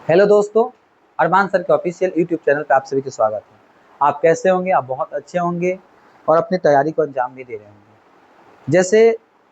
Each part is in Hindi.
हेलो दोस्तों, अरमान सर के ऑफिशियल यूट्यूब चैनल पे आप सभी का स्वागत है। आप कैसे होंगे? आप बहुत अच्छे होंगे और अपनी तैयारी को अंजाम भी दे रहे होंगे। जैसे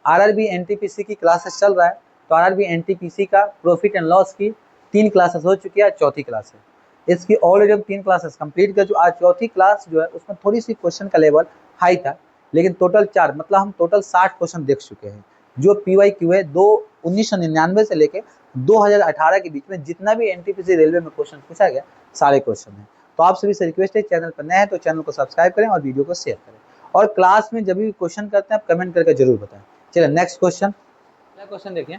आरआरबी एनटीपीसी की क्लासेस चल रहा है, तो आरआरबी एनटीपीसी का प्रॉफिट एंड लॉस की 3 क्लासेस हो चुकी है, चौथी क्लास है। इसकी ऑलरेडी हम 3 क्लासेस कंप्लीट कर, जो आज चौथी क्लास जो है उसमें थोड़ी सी क्वेश्चन का लेवल हाई था, लेकिन टोटल 4 मतलब हम टोटल 60 क्वेश्चन देख चुके हैं। जो PYQ है 1999 से लेके 2018 के बीच में जितना भी एनटीपीसी रेलवे में क्वेश्चन पूछा गया, सारे क्वेश्चन है। तो आप सभी से रिक्वेस्ट है, चैनल पर नए हैं तो चैनल को सब्सक्राइब करें और वीडियो को शेयर करें, और क्लास में जब भी क्वेश्चन करते हैं आप कमेंट करके जरूर बताएं। चलिए नेक्स्ट क्वेश्चन, पहला क्वेश्चन देखिए।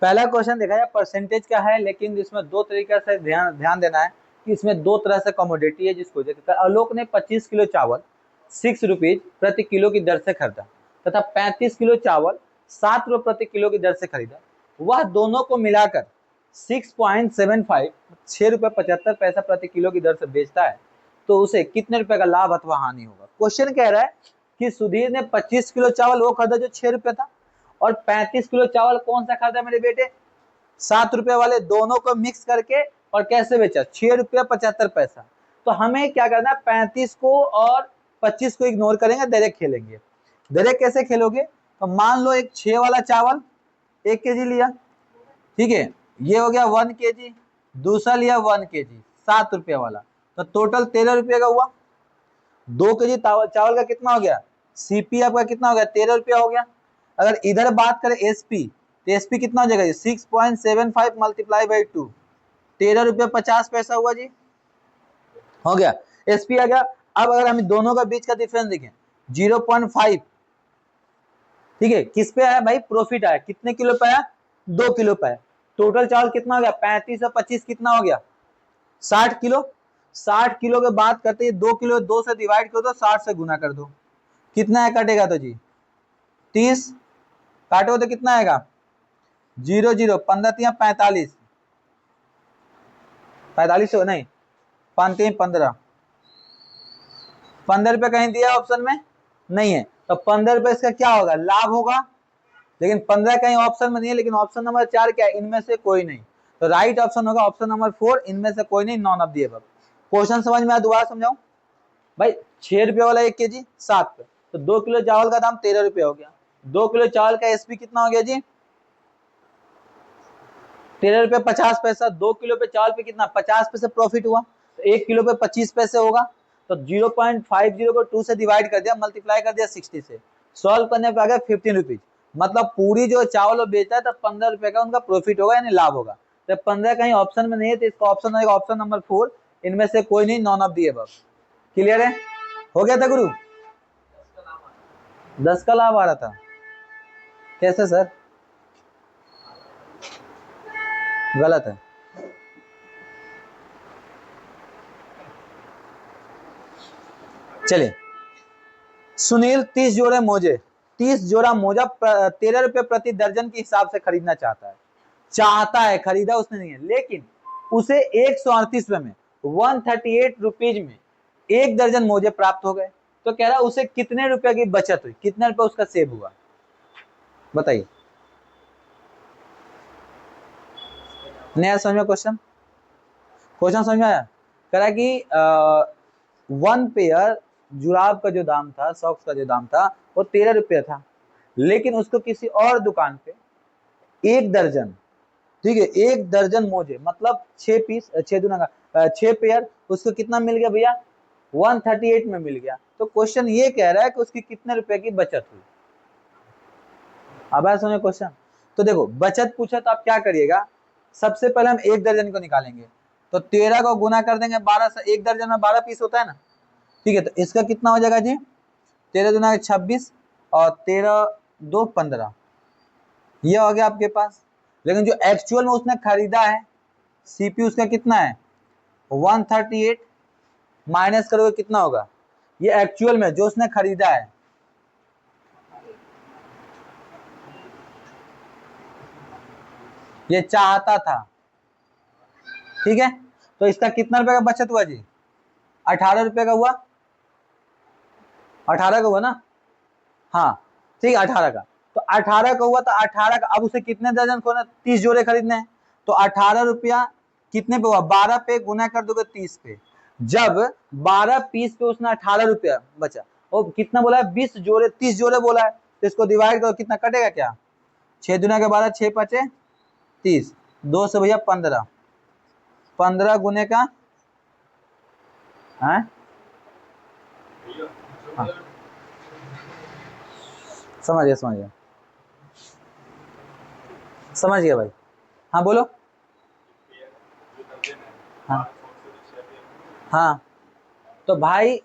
पहला क्वेश्चन देखा जाए परसेंटेज का है, लेकिन इसमें दो तरीके से ध्यान देना है कि इसमें दो तरह से कमोडिटी है। जिसको आलोक ने 25 किलो चावल 6 रुपीज प्रति किलो की दर से खरीदा तथा 35 किलो चावल 7 रुपये प्रति किलो की दर से खरीदा। वह दोनों को मिलाकर 6.75 6 रुपये 75 पैसा प्रति किलो की दर से बेचता है, तो उसे कितने रुपए का लाभ अथवा हानि होगा। क्वेश्चन कह रहा है कि सुधीर ने 25 किलो चावल वो खरीदा जो 6 रुपये था, और 35 किलो चावल कौन सा खरीदा मेरे बेटे? 7 रुपए वाले। दोनों को मिक्स करके और कैसे बेचा? 6 रुपया 75 पैसा। तो हमें क्या करना है, 35 को और 25 को इग्नोर करेंगे, डायरेक्ट खेलेंगे। डायरेक्ट कैसे खेलोगे? तो मान लो एक 6 वाला चावल 1 केजी लिया, ठीक है, ये हो गया 1 केजी। दूसरा लिया 1 केजी 7 रुपया वाला, तो टोटल 13 रुपये का हुआ। 2 केजी चावल का कितना हो गया? सीपी आपका कितना हो गया? 13 रुपया हो गया। अगर इधर बात करें एसपी, तो एसपी कितना हो जाएगा? 6.75 मल्टीप्लाई बाई 2, 13 रुपया 50 पैसा हुआ जी, हो गया। एसपी आ गया। अब अगर हम दोनों का बीच का डिफरेंस देखें 0.5, ठीक है, किस पे आया भाई? प्रॉफिट आया। कितने किलो पे आया? 2 किलो पे आया। टोटल चावल कितना हो गया? 35 और 25 कितना हो गया? 60 किलो। 60 किलो के बात करते हैं 2 किलो 2 से डिवाइड कर दो, 60 से गुना कर दो, कितना है कटेगा? तो जी 30 काटो तो कितना आएगा? 0 0 15 3 45, 45 हो नहीं, 5 3 15, 15 रुपए कहीं दिया ऑप्शन में नहीं है, तो 15 रुपए इसका क्या होगा? लाभ होगा। लेकिन 15 कहीं ऑप्शन में नहीं है, लेकिन ऑप्शन नंबर 4 क्या है? इनमें से कोई नहीं। तो राइट ऑप्शन होगा ऑप्शन नंबर 4, इनमें से कोई नहीं, none of the above. Question समझ में आया? दोबारा समझाऊं भाई। 6 रुपये वाला 1 केजी 7 पे, तो 2 किलो चावल का दाम 13 रुपये हो गया। 2 किलो चावल का एसपी कितना हो गया जी? 13 रुपये 50 पैसा। 2 किलो पे चावल पे कितना? 50 पैसे प्रॉफिट हुआ, तो 1 किलो पे 25 पैसे होगा। तो 0.50 को 2 से डिवाइड कर दिया, मल्टीप्लाई कर दिया 60 से, सॉल्व करने पे आ गया 15 रुपीज। मतलब पूरी जो चावल बेचता है तो 15 रुपए का उनका प्रॉफिट होगा, यानी लाभ होगा। तो 15 कहीं ऑप्शन में नहीं है, तो इसका ऑप्शन होगा ऑप्शन नंबर 4, इनमें से कोई नहीं, none of the above. Clear है? हो गया था गुरु? 10 का लाभ आ रहा था, कैसे सर? गलत है। चलिए, सुनील 30 जोड़े मोजे 30 जोड़ा मोजा 13 रुपए प्रति दर्जन के हिसाब से खरीदना चाहता है, खरीदा उसने नहीं है, लेकिन उसे 138 रुपए में 138 रुपीज में 1 दर्जन मोजे प्राप्त हो गए। तो कह रहा है उसे कितने रुपए की बचत हुई, कितने रुपए उसका सेव हुआ, बताइए। नया समझ में क्वेश्चन समझ में आया? कह रहा कि 1 पेयर जुराब का जो दाम था, सॉक्स का जो दाम था, वो 13 रुपया था, लेकिन उसको किसी और दुकान पे 1 दर्जन, ठीक है, 1 दर्जन मोजे मतलब 6 पीस, 6 दूना का 6 पेयर, उसको कितना मिल गया भैया? 138 में मिल गया। तो क्वेश्चन ये कह रहा है कि उसकी कितने रुपए की बचत हुई। अब आया समझ क्वेश्चन? तो देखो, बचत पूछा तो आप क्या करिएगा, सबसे पहले हम 1 दर्जन को निकालेंगे, तो 13 को गुना कर देंगे 12 से। 1 दर्जन में 12 पीस होता है ना, ठीक है, तो इसका कितना हो जाएगा जी? 13 दूना 26 और 13 2 15, ये हो गया आपके पास। लेकिन जो एक्चुअल में उसने खरीदा है, सीपी उसका कितना है? 138, माइनस करोगे कितना होगा? ये एक्चुअल में जो उसने खरीदा है, ये चाहता था, ठीक है, तो इसका कितना रुपए का बचत हुआ जी? 18 रुपए का हुआ। 18 का हुआ ना? हाँ, ठीक है, 18 का। तो 18 का हुआ, तो 18 का, अब उसे कितने दर्जन खोना? 30 जोड़े खरीदने हैं, तो 18 रुपया कितने पे हुआ, 12 पे गुना कर दोगे 30 पे। जब 12 पीस पे उसने 18 रुपया बचा, और कितना बोला है, 20 जोड़े 30 जोड़े बोला है, तो इसको डिवाइड करो, कितना कटेगा क्या, 6 दुना के 12, 6 पचे 30, 2 से भैया 15, 15 गुने का है, हाँ समझ गया समझ गया भाई, हाँ बोलो। हाँ हाँ, तो भाई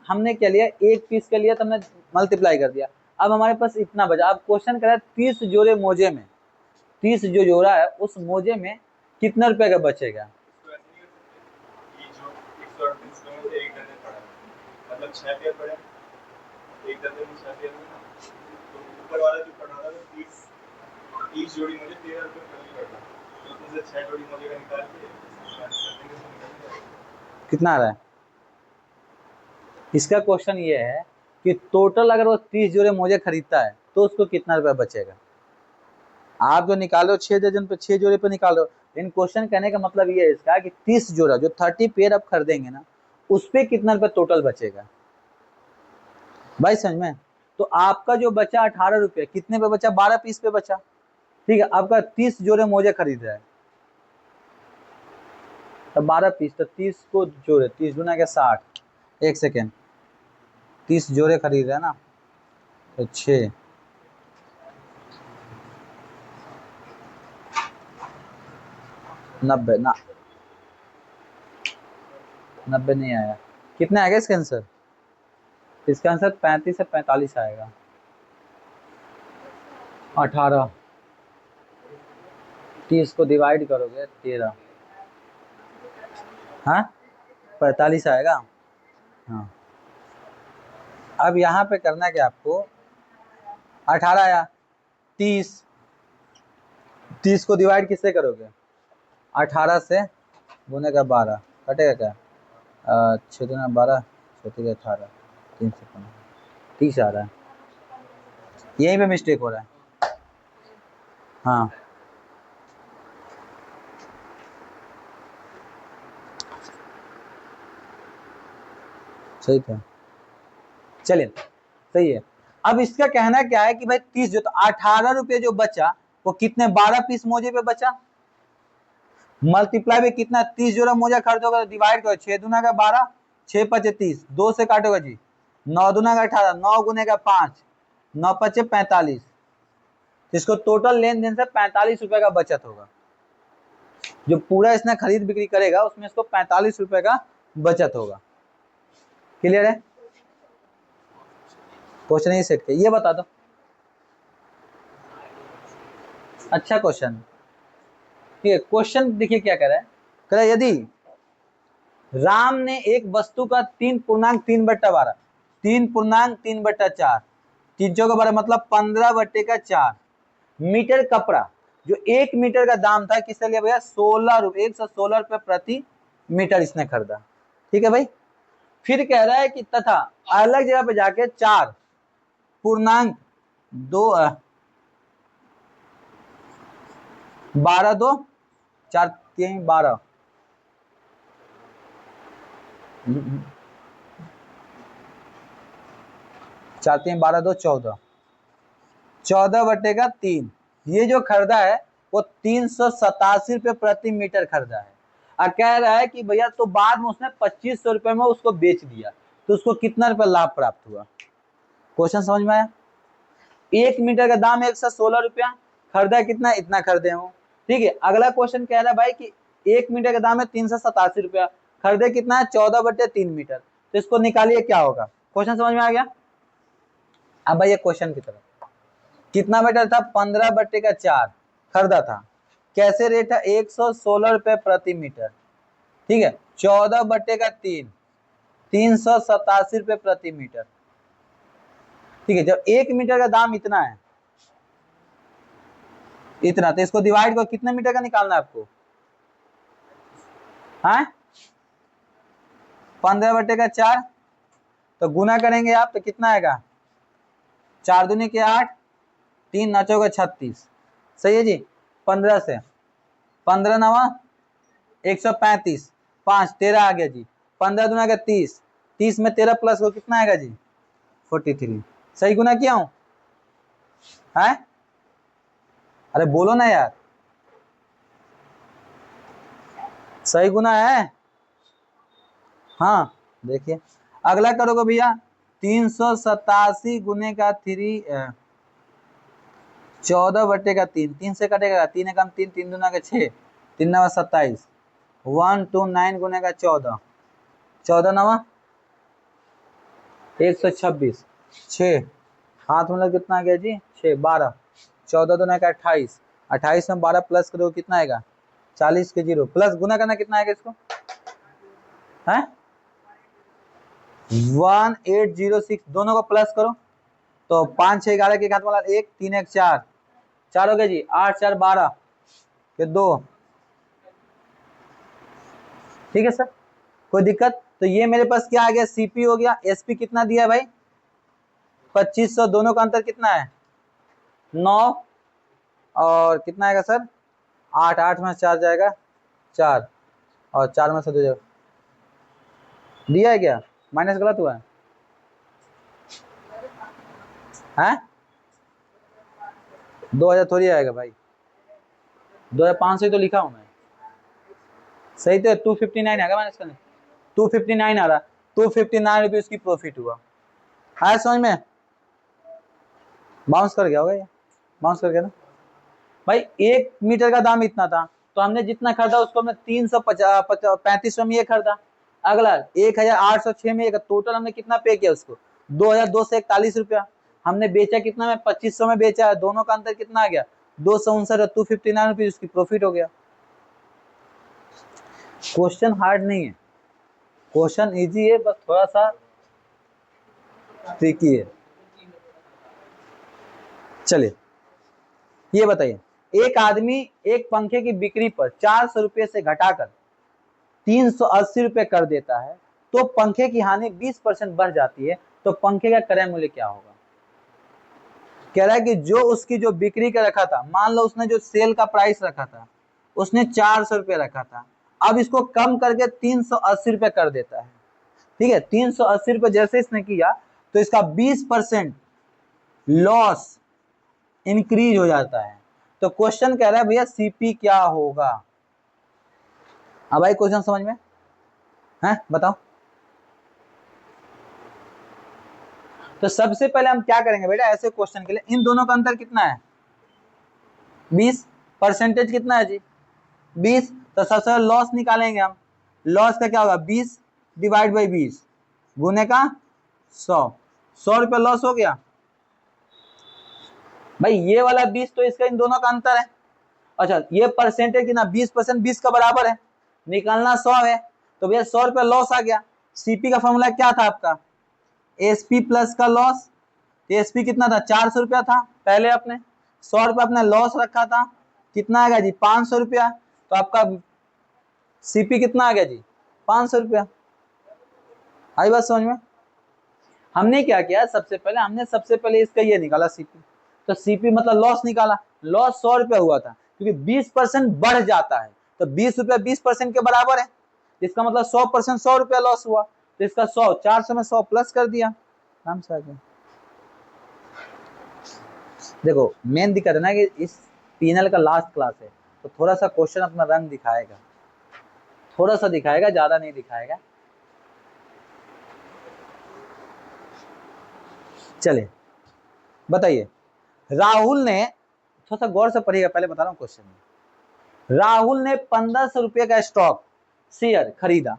हमने क्या लिया, एक पीस का लिया तो हमने मल्टीप्लाई कर दिया। अब हमारे पास इतना बचा। अब क्वेश्चन कह रहा है 30 जोड़े मोजे में, 30 जो जोड़ा है उस मोजे में कितना रुपए का बचेगा। मतलब 6 पेयर पड़े, एक दर्जन में 6 पेयर है ना, तो ऊपर वाला जो पड़ा था 30 जोड़ी मुझे 13 रुपये खर्च करना, तो उसमें से 6 जोड़ी मुझे का निकाल के कितना आ रहा है। इसका क्वेश्चन ये है कि टोटल अगर वो 30 जोड़े मोजे खरीदता है तो उसको कितना रुपया बचेगा। आप जो निकालो 6 दर्जन पे 6 जोड़े पे निकालो, लेकिन क्वेश्चन कहने का मतलब ये है इसका कि 30 जोड़ा जो 30 पेयर आप खरीदेंगे ना, उस पे कितना रुपया टोटल बचेगा भाई, समझ में। तो आपका जो बचा 18 रुपये, कितने पे बचा, 12 पीस पे बचा, ठीक है। आपका 30 जोड़े मोजे खरीद रहा है, तो 12 पीस, तो 30 को जोड़े, 30 गुना के 60, एक सेकेंड, 30 जोड़े खरीद रहा है ना, तो 6, 90 ना, 90 नहीं आया, कितना आएगा इसका आंसर, इसका आंसर 35 से 45 आएगा। 18, 30 को डिवाइड करोगे 13, हाँ 45 आएगा। हाँ, अब यहाँ पे करना क्या आपको, 18 आया, 30 को डिवाइड किससे करोगे, 18 से गुने का 12, कटेगा क्या, 6 दूना 12, 6 18, 3 से 15, 30 आ रहा है, यहीं पे मिस्टेक हो रहा है। हाँ सही था, चलिए सही है। अब इसका कहना क्या है कि भाई 30 जो, तो 18 रुपये जो बचा वो कितने, 12 पीस मोजे पे बचा, मल्टीप्लाई में कितना, 30 जोड़ा मोजा खरीदोगे तो डिवाइड करो, 6 दूना का 12, 6 पचे 30, 2 से काटोगे जी, 9 दूना का 18, 9 गुने का 5, 9 पचे 45, इसको टोटल लेन देन से 45 रुपए का बचत होगा। जो पूरा इसने खरीद बिक्री करेगा उसमें इसको 45 रुपए का बचत होगा। क्लियर है, क्वेश्चन ही सेट किया, ये बता दो। अच्छा क्वेश्चन, ठीक है। क्वेश्चन देखिए क्या कह रहा है, कह रहा है यदि राम ने एक वस्तु का 3.3/12, 3.3/4, 3 मतलब 15/4 मीटर कपड़ा, जो 1 मीटर का दाम था, किससे लिया भैया, 16 रुपए, 116 रुपए प्रति मीटर इसने खरीदा, ठीक है भाई। फिर कह रहा है कि तथा अलग जगह पे जाके 4.2 12 2 4 3 12 4 3 12 2 14, 14/3 ये जो खरीदा है वो 387 रुपये प्रति मीटर खरीदा है। और कह रहा है कि भैया तो बाद में उसने 2500 रुपये में उसको बेच दिया, तो उसको कितना रुपया लाभ प्राप्त हुआ। क्वेश्चन समझ में आया, 1 मीटर का दाम 116 रुपया, खरीदा कितना, इतना खरीदे हो, ठीक है। अगला क्वेश्चन कह रहा है भाई कि 1 मीटर का दाम है 387 रुपया, खरीदे कितना है, 14/3 मीटर, तो इसको निकालिए क्या होगा। क्वेश्चन समझ में आ गया। अब भाई ये क्वेश्चन की तरफ, कितना मीटर था, 15/4 खरीदा था, कैसे रेट है, 116 रुपए प्रति मीटर, ठीक है। 14/3, 387 रुपए प्रति मीटर, ठीक है। जब 1 मीटर का दाम इतना है, इतना, तो इसको डिवाइड करो, कितने मीटर का निकालना है आपको, हाँ 15/4, तो गुना करेंगे आप तो कितना आएगा, 4 दूनी के 8, 3 9 36, सही है जी। 15 से 15 9 135, 5 13 आ गया जी, 15 दूना का 30, 30 में 13 प्लस को कितना आएगा जी 43। सही गुना किया हूं है? अरे बोलो ना यार, सही गुना है? हाँ देखिए अगला करोगे भैया 387 गुने का 14/3, 3 से कटेगा, 3 एकम 3, 3 दूना का 6, 3 नवा 27, 129 गुने का 14, 14 नवा 126, 6 हाथ में कितना आ गया जी 6, 12, 14 दूना का 28, 28 में 12 प्लस करो कितना आएगा 40 के 0, प्लस गुना करना कितना आएगा इसको है 1806, दोनों को प्लस करो तो 5 6 11 के हाथ वाला 1, 3 1 4, 4 हो गया जी, 8 4 12 के 2, ठीक है सर कोई दिक्कत? तो ये मेरे पास क्या आ गया सीपी हो गया, एसपी कितना दिया है भाई 2500, दोनों का अंतर कितना है 9 और कितना आएगा सर 8, 8 में 4 जाएगा 4 और 4 में से 2 जाएगा, दिया है क्या माइनस गलत हुआ है? 2000 थोड़ी आएगा भाई, 2500 तो लिखा हूं मैं, सही तो 259 आएगा माइनस करने, 259 आ रहा, 259 रुपये उसकी प्रॉफिट हुआ, आया समझ में? बाउंस कर गया होगा ये, बाउंस कर गया ना भाई। 1 मीटर का दाम इतना था तो हमने जितना खरीदा उसको हमने 335 में ये खरीदा, अगला 1806 में टोटल हमने कितना पे किया उसको 2241 रुपया, हमने बेचा कितना में 2500 में बेचा है, दोनों का अंतर कितना आ गया 259, 259 रुपये उसकी प्रॉफिट हो गया। क्वेश्चन हार्ड नहीं है, क्वेश्चन इजी है, बस थोड़ा सा ट्रिकी है। चलिए ये बताइए, एक आदमी एक पंखे की बिक्री पर 400 रुपये से घटाकर 380 रुपये कर देता है तो पंखे की हानि 20% बढ़ जाती है, तो पंखे का क्रय मूल्य क्या होगा? कह रहा है कि जो उसकी जो बिक्री का रखा था, मान लो उसने जो सेल का प्राइस रखा था उसने 400 रुपये रखा था, अब इसको कम करके 380 रुपये कर देता है, ठीक है 380 रुपये जैसे इसने किया तो इसका 20% लॉस इंक्रीज हो जाता है। तो क्वेश्चन कह रहा है भैया सीपी क्या होगा? अब भाई क्वेश्चन समझ में है बताओ। तो सबसे पहले हम क्या करेंगे बेटा ऐसे क्वेश्चन के लिए, इन दोनों का अंतर कितना है 20, परसेंटेज कितना है जी 20, तो सबसे पहले लॉस निकालेंगे हम, लॉस का क्या होगा 20 डिवाइड बाई 20 गुने का 100 रुपये लॉस हो गया भाई, ये वाला 20 तो इसका इन दोनों का अंतर है। अच्छा ये परसेंटेज कितना 20%, 20 का बराबर है, निकालना 100 है, तो भैया 100 रुपये लॉस आ गया। सीपी का फॉर्मूला क्या था आपका एसपी प्लस का लॉस, एसपी कितना था 400 रुपया था, पहले अपने 100 रुपया अपने लॉस रखा था, कितना आ गया जी 500 रुपया, तो आपका सीपी कितना आ गया जी 500 रुपया। आई बात समझ में? हमने क्या किया सबसे पहले इसका ये निकाला सीपी, तो सीपी मतलब लॉस निकाला, लॉस 100 रुपया हुआ था क्योंकि 20% बढ़ जाता है, तो 20 रुपया 20% के बराबर है, इसका मतलब 100% 100 रुपया लॉस हुआ, तो इसका 100 400 में 100 प्लस कर दिया, आराम से आ गया। देखो मेन दिक्कत है ना कि इस पीएनएल का लास्ट क्लास है तो थोड़ा सा क्वेश्चन अपना रंग दिखाएगा, थोड़ा सा दिखाएगा, ज्यादा नहीं दिखाएगा। चलिए बताइए, राहुल ने, थोड़ा सा गौर से पढ़िएगा, पहले बता रहा हूं क्वेश्चन में। राहुल ने 1500 रुपये का स्टॉक शेयर खरीदा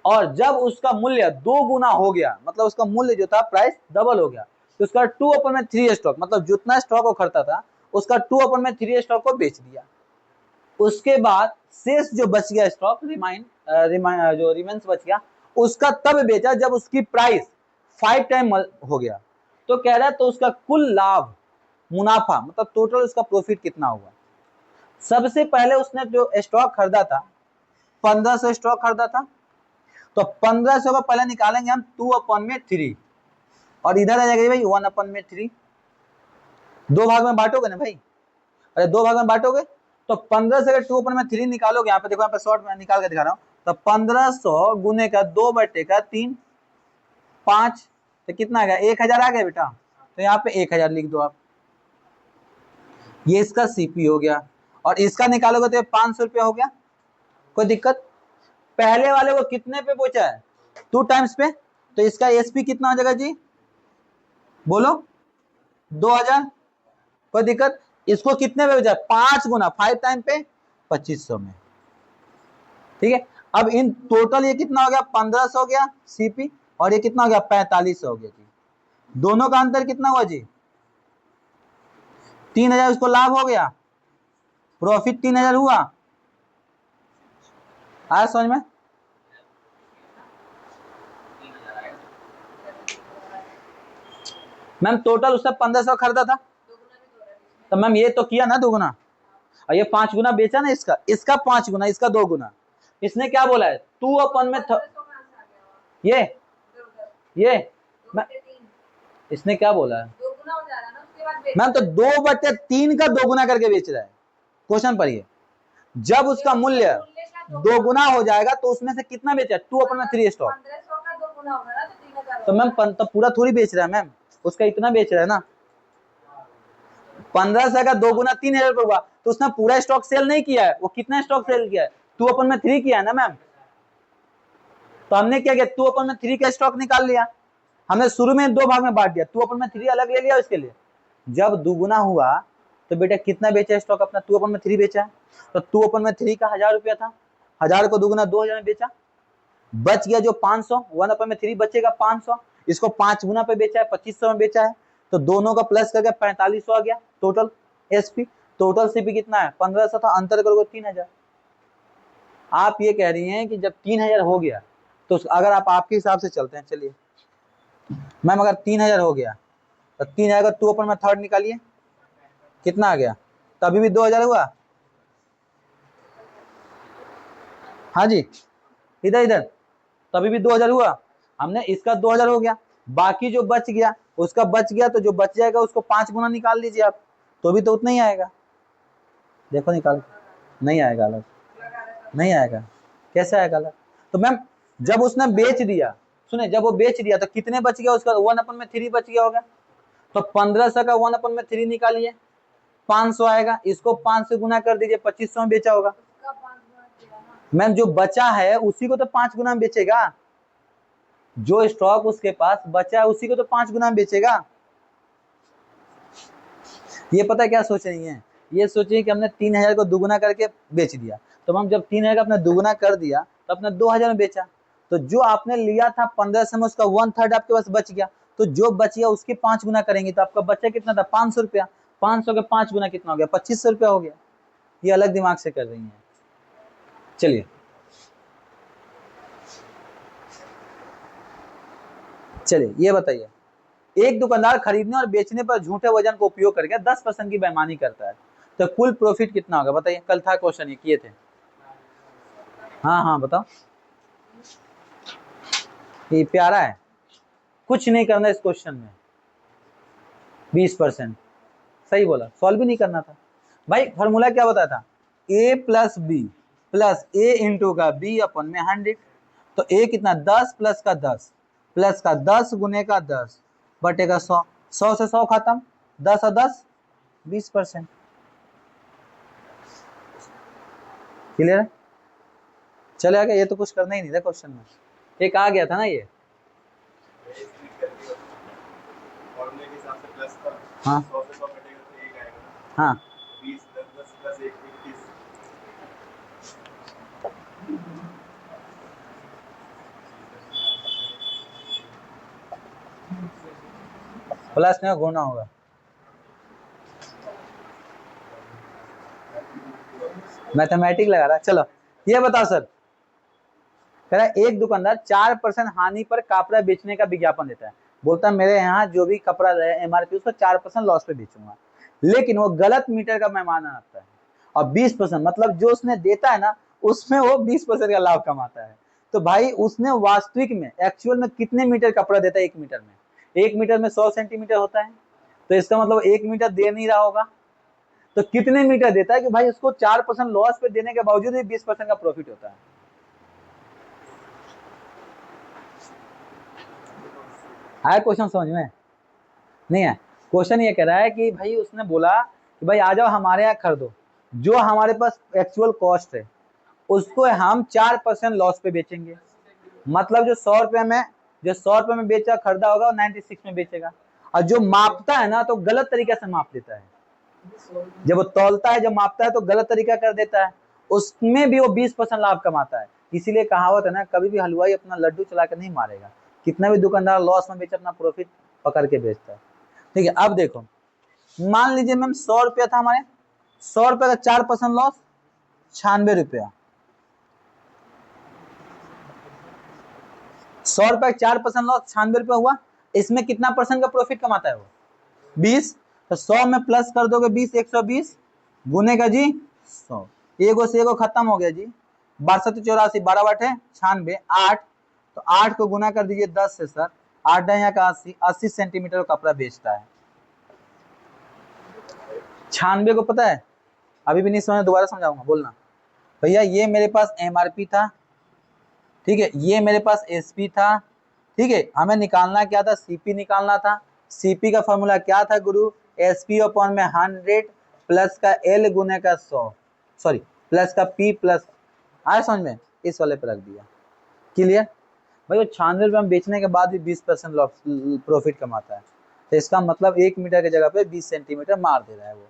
और जब उसका मूल्य 2 गुना हो गया, मतलब उसका मूल्य जो था प्राइस डबल हो गया, तो उसका 2/3 स्टॉक, मतलब जितना स्टॉक वो खरीदा था उसका 2/3 स्टॉक को बेच दिया। उसके बाद शेष जो बच गया स्टॉक जो रिमेंस बच गया उसका तब बेचा जब उसकी प्राइस 5 टाइम हो गया। तो कह रहा है तो उसका कुल लाभ मुनाफा मतलब टोटल उसका प्रॉफिट कितना हुआ। सबसे पहले उसने जो स्टॉक खरीदा था 1500 स्टॉक खरीदा था, तो 1500 का पहले निकालेंगे हम 2/3 और इधर आ जाएगा भाई 1/3, 2 भाग में बांटोगे ना भाई, अरे 2 भाग में बांटोगे तो 15 से अगर 2/3 निकालोगे, यहाँ पे देखो, यहाँ पे शॉर्ट में निकाल के दिखा रहा हूँ, तो 1500 गुने का 2/3 5, तो कितना आ गया, 1000 आ गया बेटा। तो यहाँ पे 1000 लिख दो आप। ये इसका सीपी हो गया, और इसका निकालोगे तो 500 रुपया हो गया। कोई दिक्कत? पहले वाले को कितने पे पहुंचा है, 2 टाइम्स पे, तो इसका एसपी कितना हो जाएगा जी, बोलो 2000। कोई दिक्कत? इसको कितने पे पहुंचा, 5 गुना 5 टाइम पे 2500 में। ठीक है, अब इन टोटल ये कितना हो गया, 1500 हो गया सीपी, और ये कितना हो गया, 4500 हो गया जी। दोनों का अंतर कितना हुआ जी, 3000 उसको लाभ हो गया, प्रॉफिट 3000 हुआ। आया समझ में? मैम टोटल उसने 1500 खरीदा था, तो मैम ये तो किया ना 2 गुना, और ये 5 गुना बेचा ना, इसका 5 गुना, इसका 2 गुना। इसने क्या बोला है, 2 अपन में ये इसने क्या बोला है मैम, तो 2/3 का 2 गुना करके बेच रहा है। क्वेश्चन पढ़िए, जब उसका मूल्य 2 गुना हो जाएगा तो उसमें से कितना बेचा, 2/3 स्टॉक। तो मैम तो पूरा थोड़ी बेच रहा है मैम, उसका इतना बेच रहा है ना। 1500 का 2 गुना 3000 रुपये हुआ, तो उसने पूरा स्टॉक सेल नहीं किया है। वो कितना स्टॉक सेल किया है, 2/3 किया है ना मैम। तो हमने क्या किया, 2/3 का स्टॉक निकाल लिया। हमने शुरू में 2 भाग में बांट दिया, 2/3 अलग ले लिया उसके लिए। जब दुगुना हुआ तो बेटा कितना बेचा स्टॉक अपना, 2/3 बेचा है। तो 2/3 का 1000 रुपया था, 1000 को दुगुना 2000 में बेचा, बच गया जो 500, 1/3 बचेगा 500, इसको 5 गुना पे बेचा है, 2500 में बेचा है, तो दोनों का प्लस करके 4500 आ गया टोटल एसपी। टोटल सीपी कितना है, 1500 था, अंतर करोगे 3000। आप ये कह रही हैं कि जब 3000 हो गया, तो अगर आप आपके हिसाब से चलते हैं, चलिए मैम, अगर 3000 हो गया तो 3000 का 2/3 निकालिए, कितना आ गया, तभी भी 2000 हुआ। हाँ जी, इधर इधर, तभी भी 2000 हुआ। हमने इसका 2000 हो गया, बाकी जो बच गया उसका बच गया, तो जो बच जाएगा उसको 5 गुना निकाल लीजिए आप, तो भी तो उतना ही आएगा। देखो निकाल, नहीं आएगा अलग, नहीं आएगा। कैसे आएगा अलग? तो मैम जब उसने बेच दिया, सुने, जब वो बेच दिया तो कितने बच गया उसका, 1/3 बच गया होगा। तो 1500 का 1/3 निकालिए, 500 आएगा, इसको 5 से गुना कर दीजिए, 2500 में बेचा होगा। मैम जो बचा है उसी को तो 5 गुना में बेचेगा, जो स्टॉक उसके पास बचा है उसी को तो 5 गुना में बेचेगा। ये पता है क्या सोच रही है, ये सोचिए कि हमने 3000 को दुगुना करके बेच दिया, तो हम जब 3000 का अपने दुगुना कर दिया तो अपने 2000 में बेचा, तो जो आपने लिया था 1500 में उसका 1/3 आपके पास बच गया, तो जो बच गया उसके 5 गुना करेंगे, तो आपका बचा कितना था, 500 रुपया। 500 के 5 गुना कितना हो गया, 2500 रुपया हो गया। ये अलग दिमाग से कर रही है। चलिए चलिए ये बताइए, एक दुकानदार खरीदने और बेचने पर झूठे वजन को उपयोग करके 10% की बेईमानी करता है, तो कुल प्रॉफिट कितना होगा बताइए। कल था क्वेश्चन, ये किए थे। हाँ हाँ बताओ, ये प्यारा है, कुछ नहीं करना इस क्वेश्चन में, 20%। सही बोला, सॉल्व भी नहीं करना था भाई। फॉर्मूला क्या बताया था, a + b + a इंटू का b अपन में 100, तो a कितना, 10 प्लस का 10 प्लस का 10 गुने का 10 बटेगा 100, 100 से 100 खत्म, 10 और 10 20%। क्लियर है? चले आ गया, ये तो कुछ करना ही नहीं था क्वेश्चन में, एक आ गया था ना ये। हाँ हाँ, 20 10 10 प्लस 1 21। प्लस में गुना होगा। मैथमेटिक लगा रहा। चलो ये बताओ सर, कह रहा एक दुकानदार 4% हानि पर कपड़ा बेचने का विज्ञापन देता है, बोलता है मेरे यहाँ जो भी कपड़ा रहे एमआरपी उसको 4% लॉस पे बेचूंगा, लेकिन वो गलत मीटर का पैमाना आता है, और 20% मतलब जो उसने देता है ना उसमें वो 20% का लाभ कमाता है। तो भाई उसने वास्तविक में एक्चुअल में कितने मीटर कपड़ा देता है, 1 मीटर में, 1 मीटर में 100 सेंटीमीटर होता है, तो इसका मतलब 1 मीटर दे नहीं रहा होगा, तो कितने मीटर देता है कि भाई उसको 4% लॉस पे देने के बावजूद भी 20% का प्रॉफिट होता है। आया क्वेश्चन समझ में? नहीं है। क्वेश्चन ये कह रहा है कि भाई उसने बोला कि भाई आ जाओ हमारे यहाँ खरीदो, जो हमारे पास एक्चुअल कॉस्ट है उसको हम 4% लॉस पे बेचेंगे। मतलब जो 100 रुपए में बेचा खरीदा होगा वो 96 में बेचेगा। और जो मापता है ना तो गलत तरीके से माप देता है, जब वो तौलता है, जब मापता है तो गलत तरीका कर देता है, उसमें भी वो 20% लाभ कमाता है। इसीलिए कहावत है ना, कभी भी हलवाई अपना लड्डू चला कर नहीं मारेगा। कितना भी दुकानदार लॉस में बेचे अपना प्रॉफिट पकड़ के बेचता है। ठीक है, अब देखो मान लीजिए मैम 100 रुपया था हमारे, 100 रुपये का 4% लॉस 96 रुपया। 100 रुपये का 4% लॉस 96 रुपया हुआ। इसमें कितना परसेंट का प्रॉफिट कमाता है वो? 20। तो 100 में प्लस कर दोगे 20, 120 गुने का जी 100। एगो से एगो खत्म हो गया जी। 62 84 12 बटे 96 8। तो 8 को गुना कर दीजिए 10 से सर, 8 यहाँ का 80 सेंटीमीटर का कपड़ा बेचता है। 96 को पता है, अभी भी नहीं समझ, दोबारा समझाऊंगा, बोलना भैया ये मेरे पास एमआरपी था, ठीक है, ये मेरे पास एसपी था, ठीक है, हमें निकालना क्या था? सीपी निकालना था। सीपी का फॉर्मूला क्या था गुरु? एसपी अपॉन में 100 प्लस का एल गुने का 100, सॉरी प्लस का पी प्लस, आया समझ में? इस वाले पे रख दिया। क्लियर? भाई वो 96 रुपये में बेचने के बाद भी 20% प्रॉफिट कमाता है। तो इसका मतलब 1 मीटर की जगह पे 20 सेंटीमीटर मार दे रहा है वो।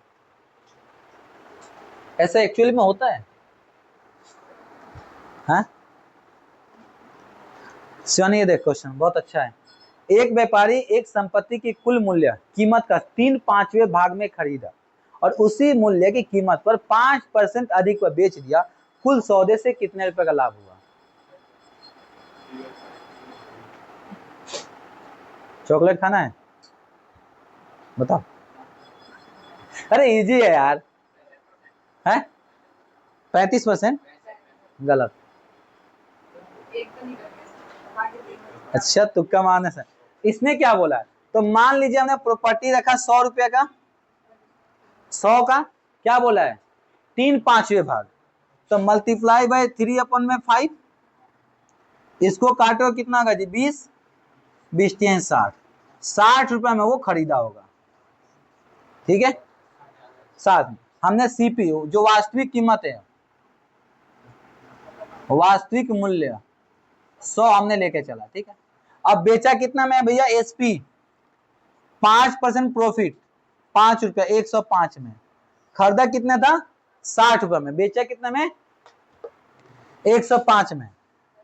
ऐसा एक्चुअली में होता है। हाँ सुनिए, देख क्वेश्चन बहुत अच्छा है। एक व्यापारी एक संपत्ति की कुल मूल्य कीमत का 3/5वें भाग में खरीदा और उसी मूल्य की कीमत पर 5% अधिक पर बेच दिया। कुल सौदे से कितने रुपए का लाभ हुआ? चॉकलेट खाना है? बताओ। अरे इजी है यार। है 35%? गलत। अच्छा तुक्का मारने से। इसने क्या बोला है? तो मान लीजिए हमने प्रॉपर्टी रखा 100 रुपये का, 100 का क्या बोला है? 3/5वें भाग, तो मल्टीप्लाई बाय 3/5। इसको काटो कितना होगा जी? 20, 20 60। 60 रुपए में वो खरीदा होगा, ठीक है। साथ में हमने सीपी जो वास्तविक कीमत है, वास्तविक मूल्य 100 हमने लेके चला, ठीक है। अब बेचा कितना में भैया? एसपी 5% प्रॉफिट, 5 रुपया 105 में। खरीदा कितना था? 60 रुपए में। बेचा कितने में? 105 में।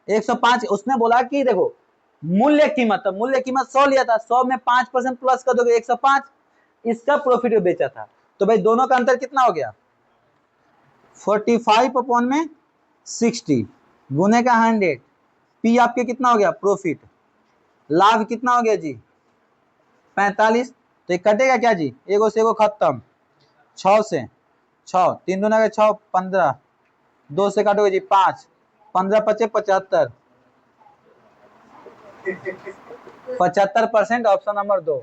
105। उसने बोला कि देखो मूल्य कीमत, तो मूल्य कीमत 100 लिया था, 100 में 5% प्लस कर दोगे 105, इसका प्रॉफिट बेचा था। तो भाई दोनों का अंतर कितना हो गया? 45 अपॉन में 60 गुने का 100। पी आपके कितना हो गया? प्रॉफिट। लाभ कितना हो गया जी? 45। तो कटेगा क्या जी? एगो से एगो खत्म, 6 से 6, 3 दूना का 6, 15, 2 से काटोगे जी 5, 15 पचे 75, 75% ऑप्शन नंबर 2,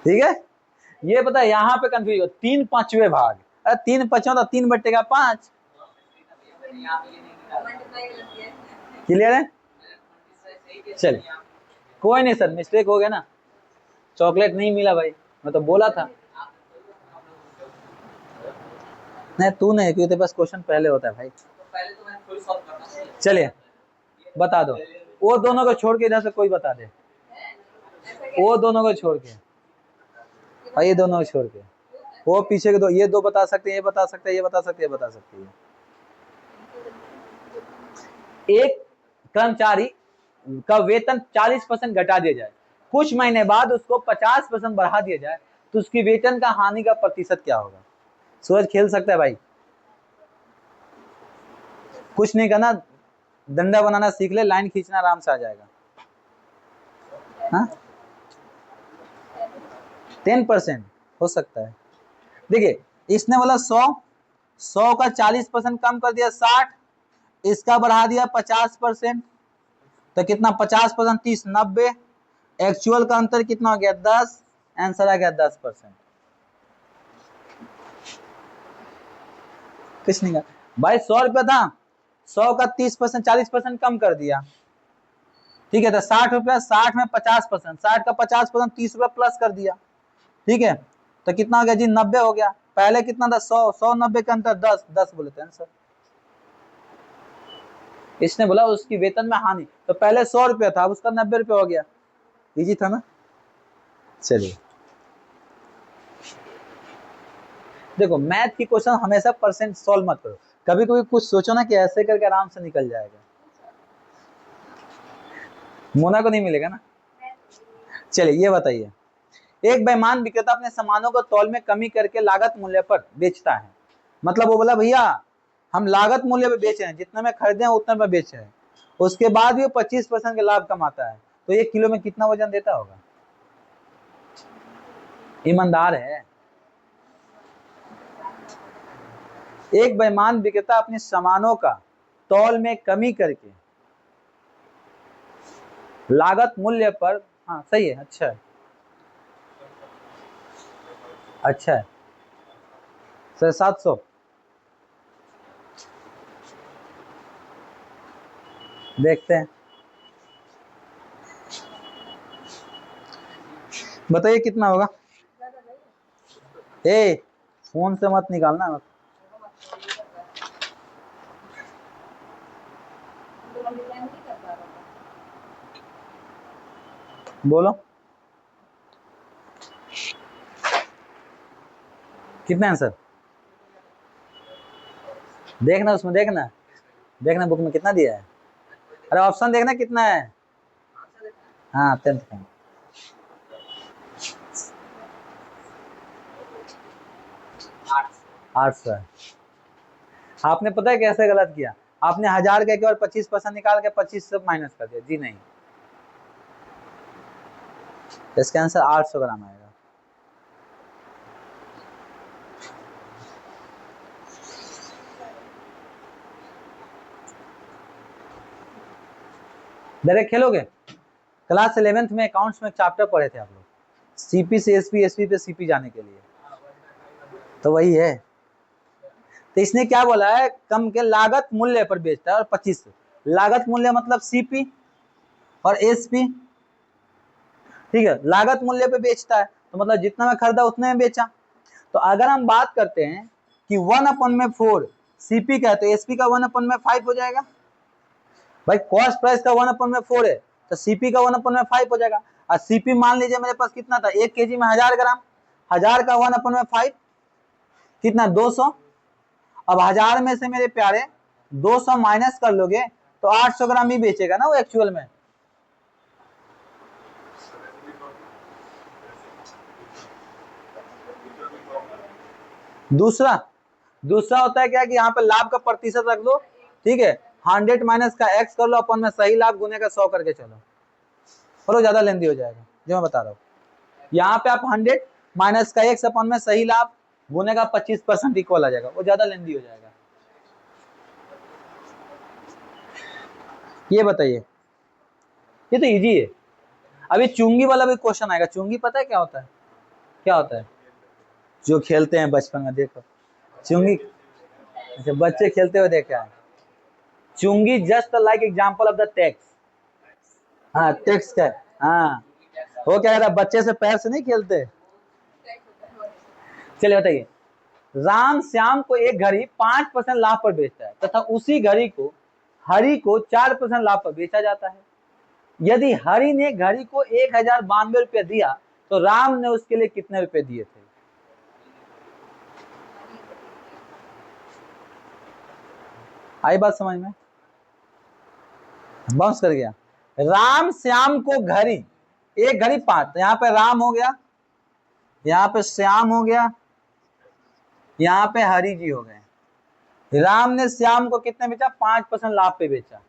ठीक है। ये पता है यहाँ पे कंफ्यूज हो, 3/5वें भाग, अरे 3/5 तो 3/5। क्लियर है? चलिए कोई नहीं सर, मिस्टेक हो गया ना, चॉकलेट नहीं मिला भाई, मैं तो बोला था। नहीं तू नहीं, क्योंकि तेरे पास क्वेश्चन पहले होता है भाई। चलिए बता दो, वो दोनों को छोड़ के इधर से कोई बता दे, वो दोनों को छोड़ के, ये दोनों को छोड़ के, वो पीछे के दो, ये दो बता सकते हैं, ये बता सकते हैं, ये बता सकते हैं, ये बता सकते हैं। एक कर्मचारी का वेतन 40% घटा दिया जाए, कुछ महीने बाद उसको 50% बढ़ा दिया जाए, तो उसकी वेतन का हानि का प्रतिशत क्या होगा? सूरज खेल सकता है भाई, कुछ नहीं करना, डंडा बनाना सीख ले, लाइन खींचना आराम से आ जाएगा। हाँ 10% हो सकता है। देखिए इसने बोला 100 का 40% कम कर दिया 60, इसका बढ़ा दिया 50%, तो कितना? 50% 30, 90। एक्चुअल का अंतर कितना हो गया? 10, आंसर आ गया 10%। कुछ नहीं कहा भाई, 100 रुपया था, 100 का 30% 40% कम कर दिया, ठीक है, तो 60 रुपया, 60 में 50%, 60 का 50% 30 रुपया प्लस कर दिया, ठीक है, तो कितना हो गया जी, 90 हो गया। पहले कितना था, 100, 100 90 के अंतर 10, 10 बोले थे आंसर। इसने बोला उसकी वेतन में हानि, तो पहले 100 रुपया था, अब उसका 90 रुपया हो गया। इजी था ना। चलिए देखो, मैथ की क्वेश्चन हमेशा परसेंट सॉल्व मत करो, कभी कभी कुछ सोचो ना कि ऐसे करके आराम से निकल जाएगा, मोना को नहीं मिलेगा ना। चलिए ये बताइए, एक बेईमान विक्रेता अपने सामानों को तौल में कमी करके लागत मूल्य पर बेचता है। मतलब वो बोला भैया हम लागत मूल्य पे बेच रहे हैं, जितने में खरीदे हैं उतने में बेच रहे हैं, उसके बाद भी वो 25% के लाभ कमाता है, तो 1 किलो में कितना वजन देता होगा? ईमानदार है। एक बेईमान विक्रेता अपने सामानों का तौल में कमी करके लागत मूल्य पर, हाँ सही है, अच्छा है, अच्छा है, 750। देखते हैं, बताइए कितना होगा। ए फोन से मत निकालना मत। बोलो कितना आंसर, देखना उसमें, देखना देखना बुक में कितना दिया है, अरे ऑप्शन देखना कितना है। हाँ 10th का 800 है। आपने पता है कैसे गलत किया, आपने 1000 का एक बार 25% निकाल के 25 से माइनस कर दिया, जी नहीं, इसका आंसर 800 ग्राम आएगा। डायरेक्ट खेलोगे? क्लास 11th में अकाउंट्स में चैप्टर पढ़े थे आप लोग, सीपी से एसपी, एसपी पे सीपी जाने के लिए, तो वही है। तो इसने क्या बोला है, कम के लागत मूल्य पर बेचता है, और 25 लागत मूल्य मतलब सीपी और एसपी, ठीक है, लागत मूल्य पे बेचता है, तो मतलब जितना में खरीदा उतने में बेचा। तो अगर हम बात करते हैं कि 1/4 सीपी का है, तो एसपी का 1/5 हो जाएगा। भाई कॉस्ट प्राइस का 1/4 है, तो सीपी का 1/5 हो जाएगा। और सीपी मान लीजिए मेरे पास कितना था, 1 केजी में 1000 ग्राम, 1000 का 1/5 कितना, 200। अब 1000 में से मेरे प्यारे 200 माइनस कर लोगे तो 800 ग्राम ही बेचेगा ना वो एक्चुअल में। दूसरा होता है क्या कि यहाँ पे लाभ का प्रतिशत रख दो, ठीक है, 100 माइनस का x कर लो, अपन में सही लाभ गुने का 100 करके चलो, और वो ज्यादा लेंदी हो जाएगा जो मैं बता रहा हूँ। यहाँ पे आप 100 माइनस का x अपन में सही लाभ गुने का 25% इक्वल आ जाएगा, वो ज्यादा लेंदी हो जाएगा। ये बताइए, ये तो इजी है। अभी चुंगी वाला भी क्वेश्चन आएगा। चुंगी पता है क्या होता है? क्या होता है? जो खेलते हैं बचपन में, देखो चुंगी, अच्छा बच्चे खेलते हुए देखा है। चुंगी just like example of the tax, हाँ टेक्स का, हाँ वो क्या कहता है, बच्चे से पैर से नहीं खेलते। चलिए बताइए, राम श्याम को एक घड़ी 5% लाभ पर बेचता है तथा उसी घड़ी को हरि को 4% लाभ पर बेचा जाता है। यदि हरि ने घड़ी को 1092 रुपये दिया तो राम ने उसके लिए कितने रुपए दिए थे? आई बात समझ में? बाउंस कर गया। राम श्याम को घड़ी, एक घड़ी 5, तो यहाँ पे राम हो गया, यहाँ पे श्याम हो गया, यहाँ पे हरि जी हो गए। राम ने श्याम को कितने बेचा? 5% लाभ पे बेचा,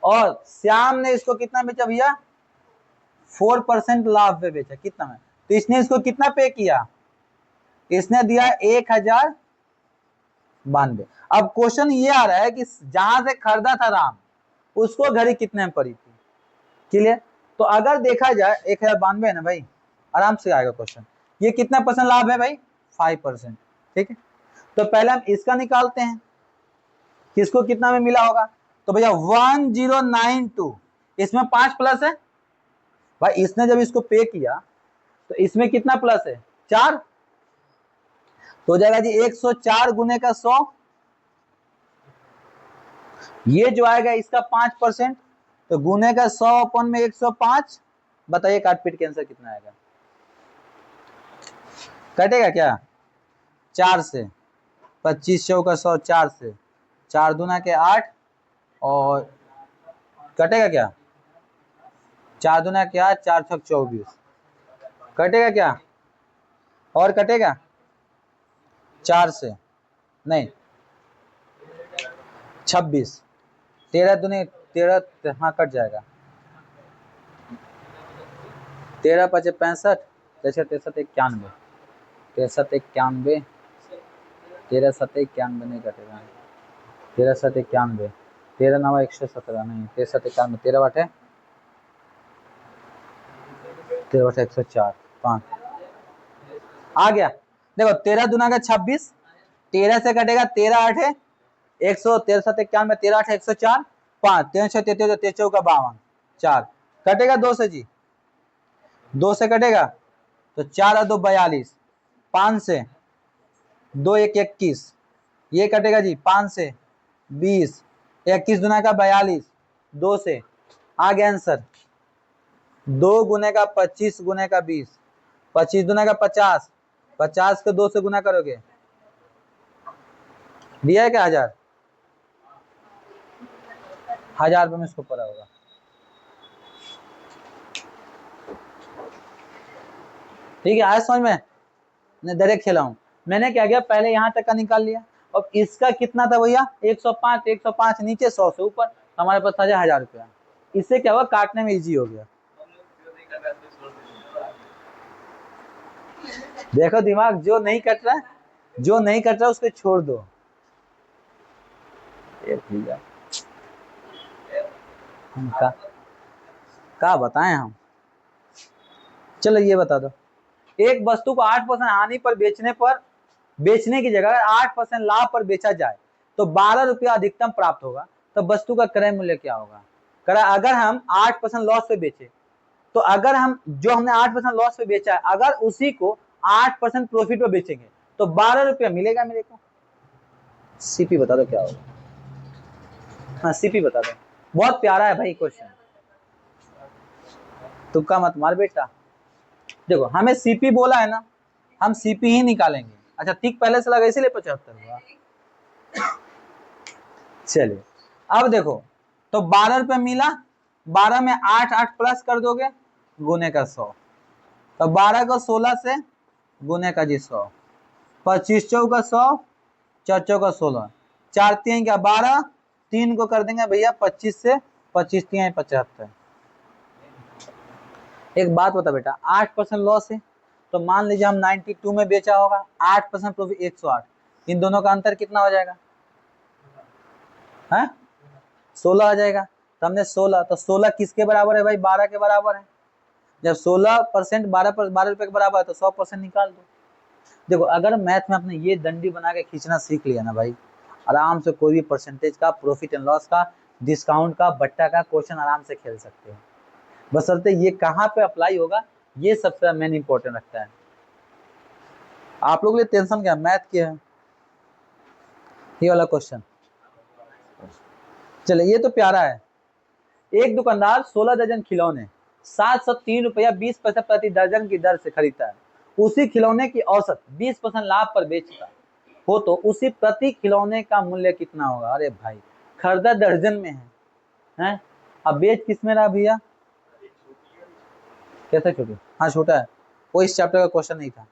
और श्याम ने इसको कितना बेचा भैया? 4% लाभ पे बेचा। कितना में? तो इसने इसको कितना पे किया? इसने दिया 1092। अब क्वेश्चन ये आ रहा है कि जहां से खरीदा था राम, उसको घड़ी कितने में पड़ी थी? क्लियर? तो अगर देखा जाए 1092 है ना भाई, आराम से आएगा क्वेश्चन। ये कितना परसेंट लाभ है भाई? 5%। ठीक है, तो पहले हम इसका निकालते हैं, किसको कितना में मिला होगा। तो भैया 1092, इसमें 5 प्लस है भाई, इसने जब इसको पे किया तो इसमें कितना प्लस है? 4, तो हो जाएगा जी 104 गुने का 100, ये जो आएगा इसका 5%, तो गुने का 100 अपन में 105। बताइए काट पीट के आंसर कितना आएगा? कटेगा क्या? 4 से 25 चौका 100, 4 से 4 दूना के 8, और कटेगा क्या? 4 दूना के 8, 4 छक 24, कटेगा क्या? और कटेगा 4 से नहीं 26, 13 दूनी 13, हाँ कट जाएगा। 13 5 65, 63 63 91, 63 91, 13 7 91 नहीं कटेगा, 13 7 91, 13 9 117 नहीं, 63 91, 13 बटे 104, 5 आ गया। देखो 13 दूना का 26, 13 से कटेगा 13 8 है 100, 13 7 91, 13 8 104, 5 13 6 33 23 चौका 52, 4 कटेगा 2 से जी, 2 से कटेगा तो 4 और 2 42, 5 से 2 1 21, ये कटेगा जी 5 से 20, 21 दुना का 42, 2 से आ गया आंसर। 2 गुने का 25 गुने का 20, 25 दुना का 50, 50 के 2 से गुना करोगे, दिया है क्या? 1000, 1000 रुपये में इसको पड़ा होगा। ठीक है, आज समझ में? मैं डायरेक्ट खेला हूं। मैंने क्या किया, पहले यहां तक का निकाल लिया, और इसका कितना था भैया? 105, 105 नीचे 100 से ऊपर, हमारे पास था 1000 रुपया। इससे क्या हुआ, काटने में इजी हो गया। देखो दिमाग, जो नहीं कट रहा है, जो नहीं कट रहा उसको छोड़ दो। भैया क्या बताएं हम। चलो ये बता दो, एक वस्तु को 8% हानि पर बेचने की जगह 8% लाभ पर बेचा जाए तो 12 रुपया अधिकतम प्राप्त होगा, तो वस्तु का क्रय मूल्य क्या होगा? अगर हम 8% लॉस पे बेचे, तो अगर हम जो हमने 8% लॉस पे बेचा है, अगर उसी को 8% प्रॉफिट पे बेचेंगे तो 12 रुपया मिलेगा मेरे को। सीपी बता दो क्या होगा? हाँ सीपी बता दो, बहुत प्यारा है भाई क्वेश्चन, तुक्का मत मार बेटा। देखो हमें सीपी बोला है ना, हम सीपी ही निकालेंगे। अच्छा ठीक, पहले से लगा इसीलिए 75 हुआ। चलिए अब देखो, तो 12 रुपये मिला, 12 में 8 8 प्लस कर दोगे गुने का 100, तो 12 को 16 से गुने का जी 100, 25 चौका 100, 4 चौका 16, 4 3 क्या 12, 3 को कर देंगे भैया 25 से, 25 3 75। एक बात बता बेटा, 8% लॉस है, तो मान लीजिए हम 92 में बेचा होगा, 8% प्रॉफिट 108, इन दोनों का अंतर कितना हो जाएगा? है 16 आ जाएगा। तो हमने 16, तो 16 किसके बराबर है भाई? 12 के बराबर है। जब 16% 12 रुपए के बराबर है तो 100% निकाल दो। देखो अगर मैथ में अपने ये डंडी बना के खींचना सीख लिया ना भाई, आराम से कोई भी परसेंटेज का, प्रॉफिट एंड लॉस का, डिस्काउंट का, बट्टा का क्वेश्चन आराम से खेल सकते हो। बशर्ते ये कहाँ पे अप्लाई होगा, ये सबसे मेन इंपॉर्टेंट रखता है। आप लोगों के लिए टेंशन क्या, मैथ क्या है, ये वाला क्वेश्चन। चले ये तो प्यारा है। एक दुकानदार 16 दर्जन खिलौने 703 रुपया 20 पैसे प्रति दर्जन की दर से खरीदता है। उसी खिलौने की औसत 20% लाभ पर बेचता हो तो उसी प्रति खिलौने का मूल्य कितना होगा? अरे भाई खरीदा दर्जन में है? अब बेच किस में रहा भैया? कैसे छोटी? हाँ छोटा है, वो इस चैप्टर का क्वेश्चन नहीं था।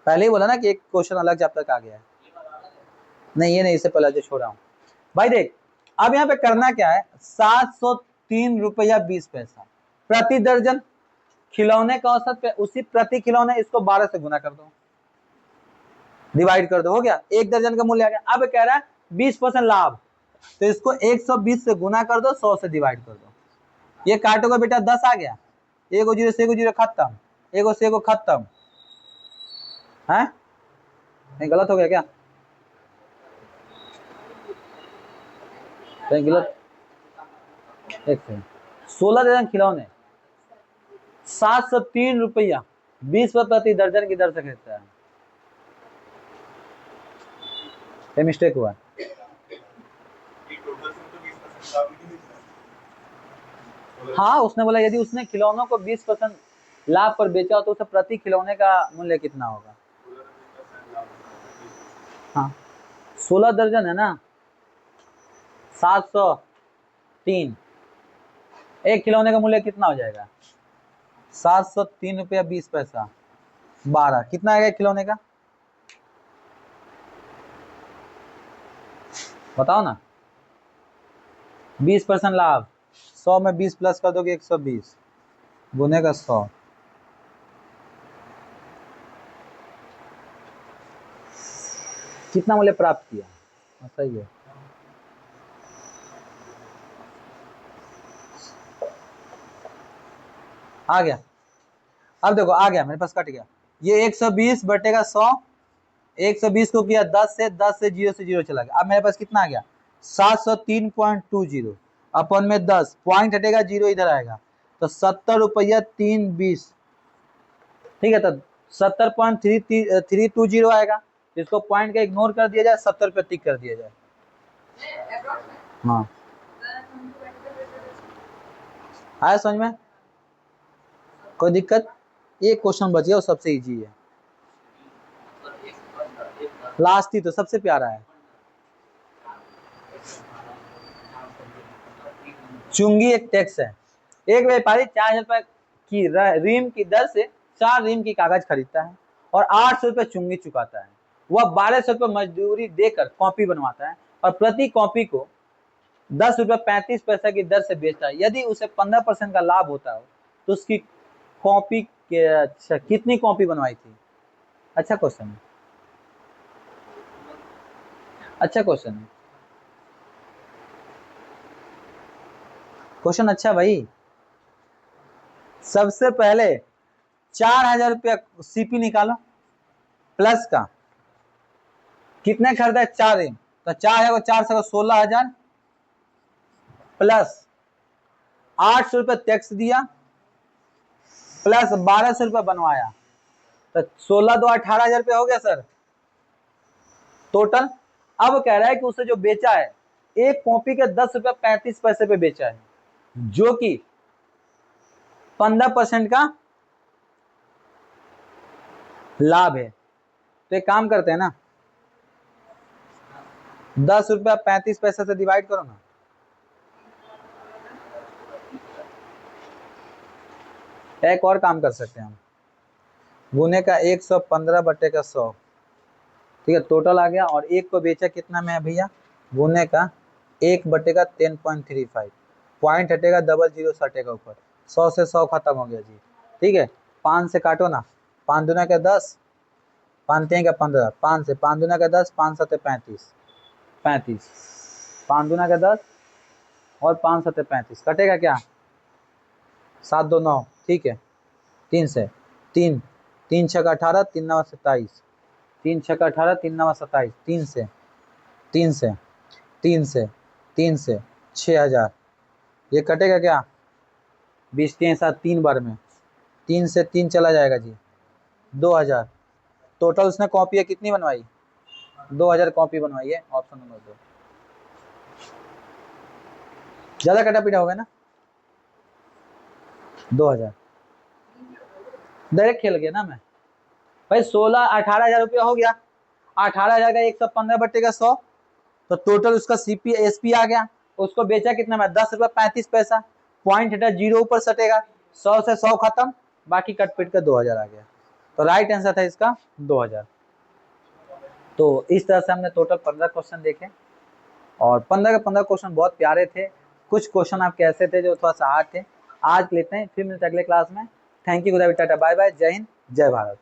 पहले ही बोला ना कि एक क्वेश्चन अलग चैप्टर का आ गया है। नहीं ये नहीं, इससे पहले जो छोड़ा हूँ भाई। देख अब यहाँ पे करना क्या है, 703 रुपया 20 पैसा प्रति दर्जन खिलौने का औसत पे, उसी प्रति खिलौने, इसको 12 से गुना कर दो, डिवाइड कर दो, हो गया, एक दर्जन का मूल्य आ गया। अब कह रहा है 20% लाभ, तो इसको 120 से गुना कर दो, 100 से डिवाइड कर दो। ये काटोगे बेटा 10 आ गया, 1 0 से 1 0 खत्म, एगो से एगो खत्म है, नहीं गलत हो गया क्या? कहीं गलत, एक सेकंड। 16 दर्जन खिलौने 703 रुपया 20 रुपये प्रति दर्जन की दर से खरीदता है। ये मिस्टेक हुआ। ये टोटल से तो 20% लाभ ही नहीं देता। हाँ, उसने बोला यदि उसने खिलौनों को 20% लाभ पर बेचा तो उसे प्रति खिलौने का मूल्य कितना होगा? हाँ, 16 दर्जन है ना, 703, एक खिलौने का मूल्य कितना हो जाएगा? 703 रुपया 20 पैसा 12, कितना आएगा एक खिलौने का? बताओ ना। 20% लाभ, 100 में 20 प्लस कर दोगे 120 गुने का 100, कितना मूल्य प्राप्त किया? सही है। आ गया, अब देखो आ गया, मेरे पास कट गया। ये 120 बटेगा 100, 120 को किया 10 से 0 से 0 चला गया। अब मेरे पास कितना आ गया? 703.20 अपन में 10 पॉइंट हटेगा, 0 इधर आएगा तो 70 रुपया 320, ठीक है। तो 70.320 आएगा, इसको पॉइंट का इग्नोर कर दिया जाए, 70 रुपया टिक कर दिया जाए। हाँ, आया समझ में? कोई दिक्कत? एक क्वेश्चन बच गया, वो सबसे इजी है, लास्ट ही तो सबसे प्यारा है। चुंगी एक टैक्स है। एक व्यापारी 4000 रुपए की रीम की दर से 4 रीम की कागज खरीदता है और 800 रुपए चुंगी चुकाता है। वह 1200 रुपए मजदूरी देकर कॉपी बनवाता है और प्रति कॉपी को 10 रुपए 35 पैसा की दर से बेचता है। यदि उसे 15% का लाभ होता हो तो उसकी कॉपी के अच्छा कितनी कॉपी बनवाई थी? अच्छा क्वेश्चन है, अच्छा क्वेश्चन है, क्वेश्चन अच्छा भाई। सबसे पहले 4000 रुपया सीपी निकालो प्लस का, कितने खरीदा है? 4 रीम, तो 4 है वो 4 से 16,000 प्लस 800 रुपये टैक्स दिया प्लस 1200 रुपये बनवाया, तो 16 दो 18,000 रुपये हो गया सर टोटल। अब कह रहा है कि उसे जो बेचा है एक कॉपी के 10 रुपये 35 पैसे पे बेचा है, जो कि 15% का लाभ है। तो एक काम करते हैं ना, 10 रुपया 35 पैसे से डिवाइड करो ना, एक और काम कर सकते हैं हम, गुने का 115 बटे का 100, ठीक है, टोटल आ गया। और एक को बेचा कितना में है भैया? गुने का 1 बटे का 10.35, पॉइंट हटेगा, डबल जीरो हटेगा ऊपर, 100 से 100 खत्म हो गया जी, ठीक है। 5 से काटो ना, 5 दूना का 10, 5 3 का 15, 5 से 5 दूना का 10, 5 7 35, 35, 5 दूना का 10 और 5 7 35, कटेगा क्या? 7 2 9, ठीक है। 3 से 3 3 6 18, 3 9 27, 3 6 18, 3 9 27, 3 से 3 से 3 से 3 से 6000, ये कटेगा क्या? 20 3 7 3 बार में, 3 से 3 चला जाएगा जी, 2000 टोटल। उसने कॉपी कितनी बनवाई? 2000 कॉपी बनवाई है, ऑप्शन नंबर 2। ज्यादा कटा पीटा हो गया ना, 2000 डायरेक्ट खेल गया ना मैं भाई। 18,000 रुपया हो गया, 18,000 का 115 बटे का 100, तो टोटल उसका सीपी एसपी आ गया। उसको बेचा कितना में? 10 रुपया 35 पैसा, पॉइंट हटा, जीरो ऊपर सटेगा, 100 से 100 खत्म, बाकी कट पिट कर 2000 आ गया। तो राइट आंसर था इसका 2000। तो इस तरह से हमने टोटल 15 क्वेश्चन देखे और 15 के 15 क्वेश्चन बहुत प्यारे थे। कुछ क्वेश्चन आपके ऐसे थे जो थोड़ा सा हार्ड थे। आज लेते हैं, फिर मिलते हैं अगले क्लास में। Thank you, good tata, bye bye, जय हिंद, जय भारत।